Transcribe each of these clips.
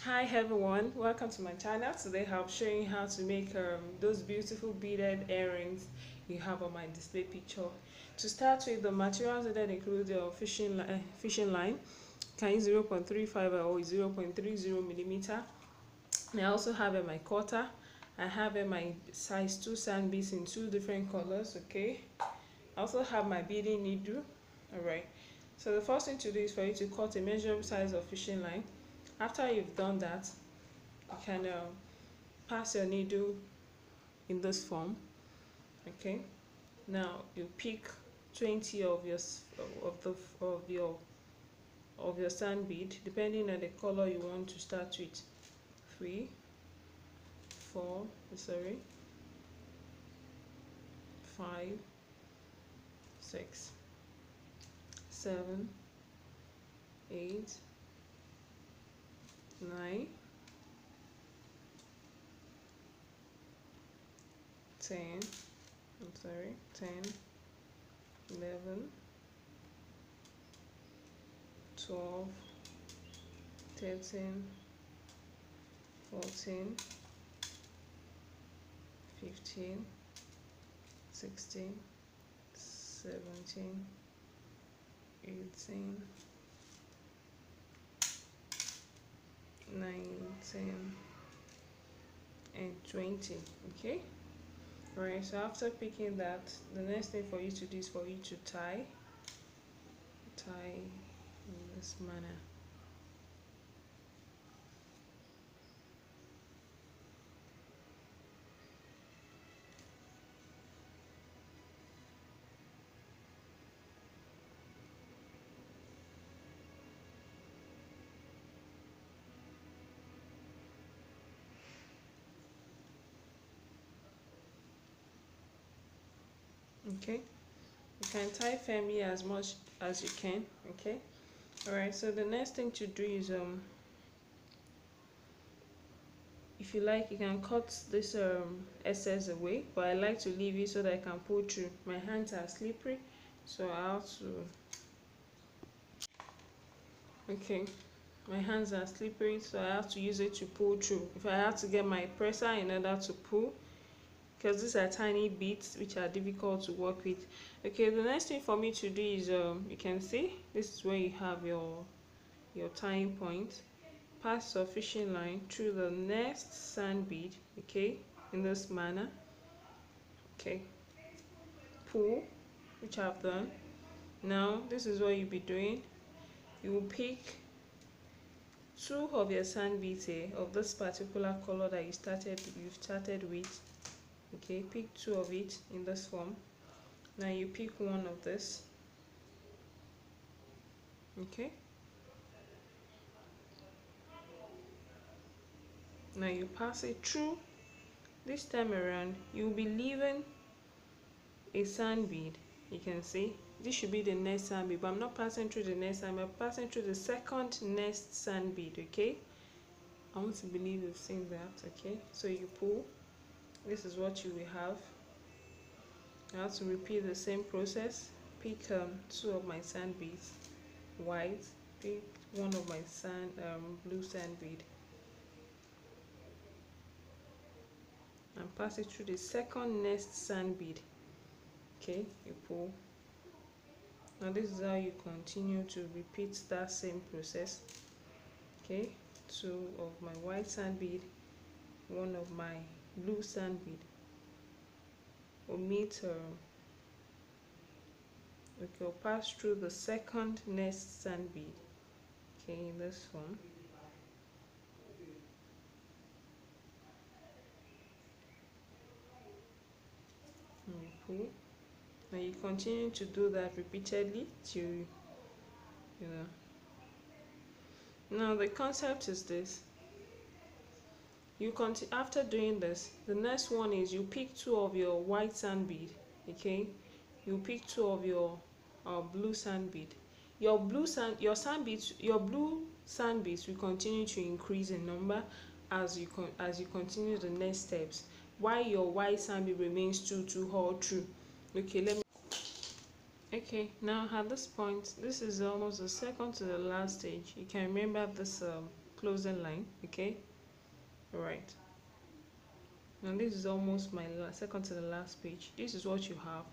Hi everyone, welcome to my channel. Today I'll be showing you how to make those beautiful beaded earrings you have on my display picture. To start with, the materials that include your fishing line, can use 0.35 or 0.30 millimeter. And I also have my cutter. I have my size 2 sand beads in 2 different colors. Okay, I also have my beading needle. Alright, so the first thing to do is for you to cut a measuring size of fishing line. After you've done that, you can pass your needle in this form. Okay, now you pick 20 of your sand bead, depending on the color you want to start with. 3 4 sorry 5 6 7 8 9 10 10 11 12 13 14 15 16 17 18 19 and 20. Okay, alright, so after picking that, the next thing for you to do is for you to tie in this manner. Okay, you can tie firmly as much as you can. Okay, alright, so the next thing to do is if you like, you can cut this excess away, but I like to leave it so that I can pull through. My hands are slippery, so I have to okay, my hands are slippery, so I have to use it to pull through. If I have to get my presser in order to pull, because these are tiny beads which are difficult to work with. Okay, the next thing for me to do is you can see this is where you have your tying point. Pass your fishing line through the next sand bead, okay, in this manner. Okay, pull, which I've done. Now this is what you'll be doing. You will pick 2 of your sand beads here of this particular color that you've started with. Okay, pick 2 of it in this form. Now you pick 1 of this. Okay, now you pass it through. This time around you'll be leaving a sand bead. You can see this should be the next sand bead, but I'm not passing through the next sand bead, I'm passing through the second next sand bead. Okay, I want to believe you've seen that. Okay, so you pull, this is what you will have. I have to repeat the same process. Pick 2 of my sand beads, white, pick 1 of my blue sand bead, and pass it through the second next sand bead. Okay, you pull. Now this is how you continue to repeat that same process. Okay, 2 of my white sand bead, 1 of my blue sand bead. Omit okay, pass through the second next sand bead. Okay, in this form. And you pull. Now you continue to do that repeatedly till you know. Now the concept is this. You continue after doing this. The next one is you pick 2 of your white sand bead. Okay, you pick 2 of your blue sand bead. Your blue sand beads will continue to increase in number as you continue the next steps, while your white sand bead remains to hold true. Okay, okay, now at this point, this is almost the second to the last stage. You can remember this closing line. Okay, all right. Now this is almost my second to the last page. This is what you have.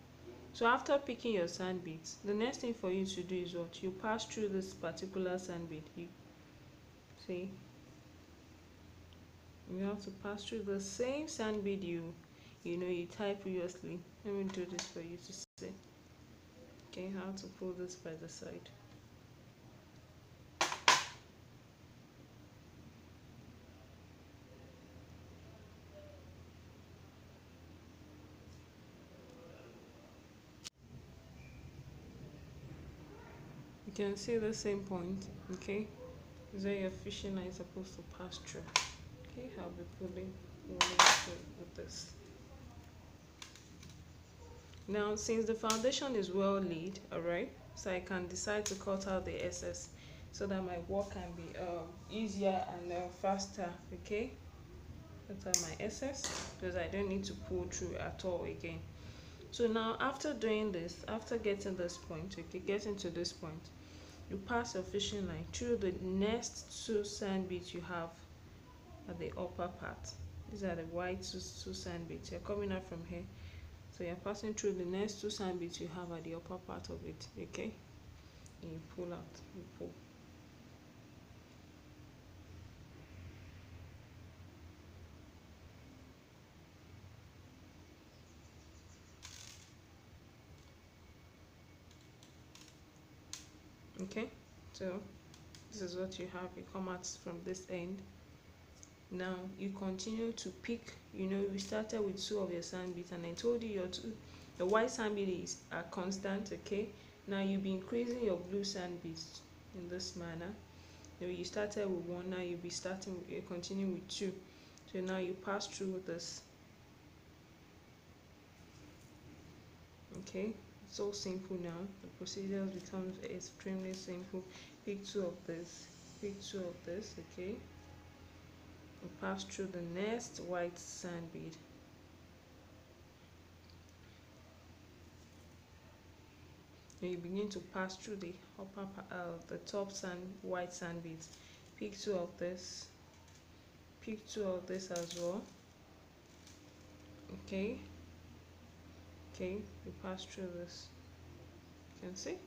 So after picking your sand beads, the next thing for you to do is what? You pass through this particular sand bead. You see, you have to pass through the same sand bead you tied previously. Let me do this for you to see. Okay, how to pull this by the side. You can see the same point. Okay, is where your fishing line is supposed to pass through. Okay, I'll be pulling through with this. Now, since the foundation is well laid, alright, so I can decide to cut out the excess so that my work can be easier and faster. Okay, cut out my excess because I don't need to pull through at all again. So now, after doing this, after getting this point, okay, getting to this point, you pass your fishing line through the next two sand beads you have at the upper part. These are the white two sand beads. You're coming out from here, so you're passing through the next two sand beads you have at the upper part of it. Okay, and you pull out, you pull. Okay, so this is what you have. You come out from this end. Now you continue to pick. We started with two of your sand beads, and I told you the white sand beads are constant. Okay, now you'll be increasing your blue sand beads in this manner. You started with one, now you'll be continuing with two. So now you pass through this. Okay, it's so simple now. The procedure becomes extremely simple. Pick two of this, pick two of this. Okay, and pass through the next white sand bead. And you begin to pass through the the top white sand beads. Pick two of this, pick two of this as well. Okay, you pass through this. You can see.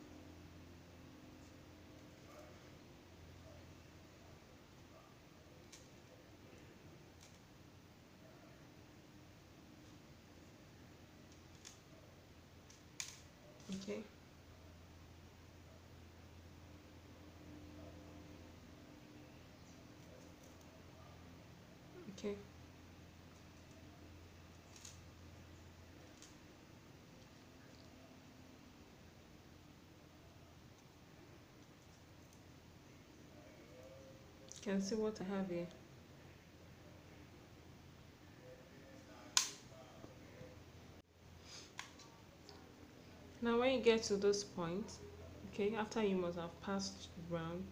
Okay. Okay. You can see what I have here. Now when you get to this point, okay, after you must have passed round,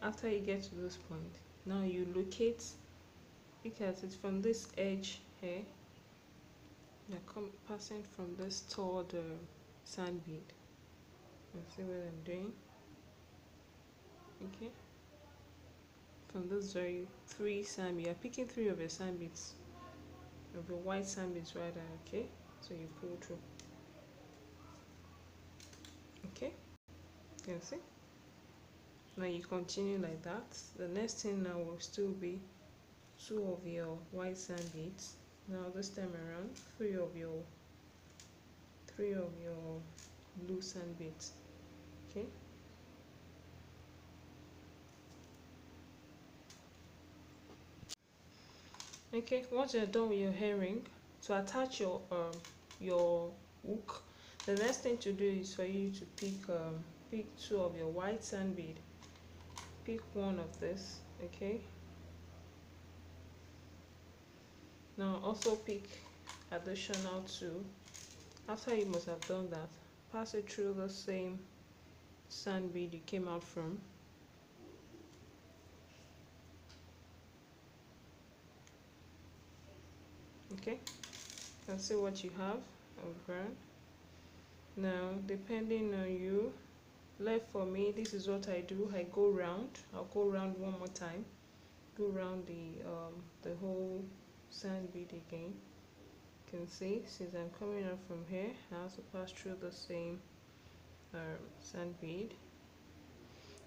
after you get to this point, now you look at it from this edge here. You're passing from this toward the sand bead. You see what I'm doing? Okay, from this very three sand bead, you're picking three of your sand beads, of your white sand beads rather. Okay, so you pull through. Okay, you can see. Now you continue like that. The next thing now will still be two of your white sand beads. Now this time around, three of your blue sand beads. Okay. Okay, once you're done with your herring, to attach your hook, the next thing to do is for you to pick two of your white sand bead. Pick one of this. Okay. Now also pick additional two. After you must have done that, pass it through the same sand bead you came out from. Okay, you can see what you have over. Now depending on you, left for me, this is what I do. I go round. I'll go round one more time. go around the whole sand bead again. You can see since I'm coming up from here, I have to pass through the same sand bead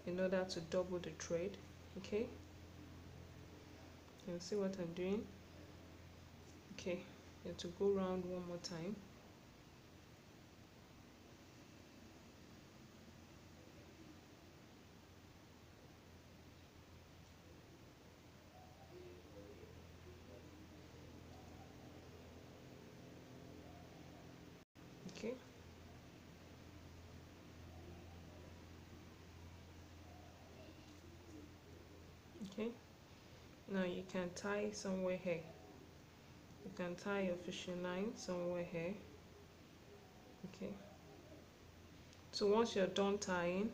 in order to double the thread. Okay, you can see what I'm doing. Okay, you have to go around one more time. Okay, okay, now you can tie somewhere here. You can tie your fishing line somewhere here. Okay, so once you're done tying,